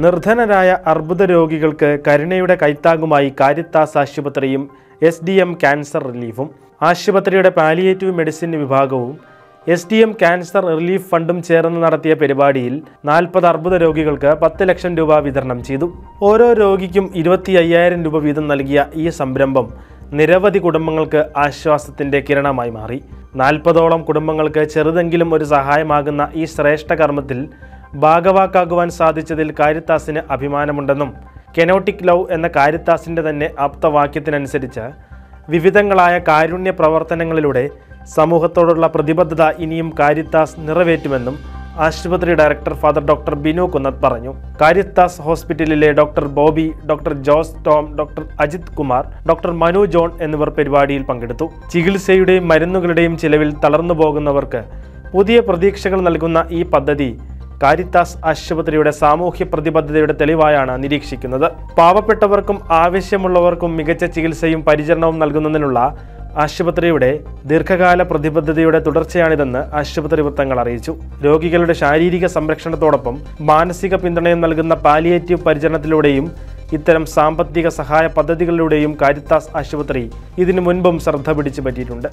നിർധനരായ അർബുദ രോഗികൾക്ക് കരുണയുടെ കൈത്താങ്ങുമായി കാരിത്താസ് ആശുപത്രിയും SDM ക്യാൻസർ റിലീഫും. ആശുപത്രിയുടെ പാലിയേറ്റീവ് മെഡിസിൻ വിഭാഗവും SDM ക്യാൻസർ റിലീഫ് ഫണ്ടും ചേർന്ന് നടത്തിയ പരിപാടിയിൽ 40 അർബുദ രോഗികൾക്ക് 10 ലക്ഷം രൂപ വിതരണം ചെയ്തു. ഓരോ രോഗിക്കും 25,000 രൂപ വീതം നൽകിയ ഈ സംരംഭം നിരവധി കുടുംബങ്ങൾക്ക് ആശ്വാസത്തിന്റെ കിരണമായി മാറി. 40ഓളം കുടുംബങ്ങൾക്ക് ചെറുതെങ്കിലും ഒരു സഹായമാകുന്ന ഈ ശ്രേഷ്ഠ കർമ്മത്തിൽ ഭാഗവാക്കാകുവാൻ സാധിച്ചതിൽ കാരിത്താസിന് അഭിമാനമുണ്ടെന്നും കെനോട്ടിക് ലവ് എന്ന കാരിത്താസിൻ്റെ തന്നെ ആപ്തവാക്യത്തിനനുസരിച്ച് വിവിധങ്ങളായ കാരുണ്യ പ്രവർത്തനങ്ങളിലൂടെ സമൂഹത്തോടുള്ള പ്രതിബദ്ധത ഇനിയും കാരിത്താസ് നിറവേറ്റുമെന്നും ആശുപത്രി director father doctor Binu Kunnath പറഞ്ഞു. കാരിത്താസ് ഹോസ്പിറ്റലിലെ doctor Bobby, doctor Jose Tom, doctor Ajith Kumar, doctor Manu John എന്നിവർ പരിപാടിയിൽ പങ്കെടുത്തു. ചികിത്സയുടെയും മരുന്നുകളുടെയും ചിലവിൽ തളർന്നു പോകുന്നവർക്ക് പുതിയ പ്രതീക്ഷകൾ നൽകുന്ന ഈ പദ്ധതി കാരിത്താസ് ആശുപത്രിയുടെ സാമൂഹ്യ പ്രതിബദ്ധതയുടെ തെളിവായാണ് നിരീക്ഷിക്കുന്നത്. പാവപ്പെട്ടവർക്കും ആവശ്യമുള്ളവർക്കും മികച്ച ചികിത്സയും പരിചരണവും നൽകുന്നതിനുള്ള ആശുപത്രിയുടെ ദീർഘകാല പ്രതിബദ്ധതയുടെ തുടർച്ചയാണിതെന്ന് ആശുപത്രി വൃത്തങ്ങൾ അറിയിച്ചു. രോഗികളുടെ ശാരീരിക സംരക്ഷണത്തോടൊപ്പം മാനസിക പിന്തുണയും നൽകുന്ന പാലിയേറ്റീവ് പരിചരണത്തിലൂടെയും ഇത്തരം സാമ്പത്തിക സഹായ പദ്ധതികളിലൂടെയും കാരിത്താസ് ആശുപത്രി ഇതിനു മുൻപും ശ്രദ്ധ പിടിച്ചു പറ്റിയിട്ടുണ്ട്.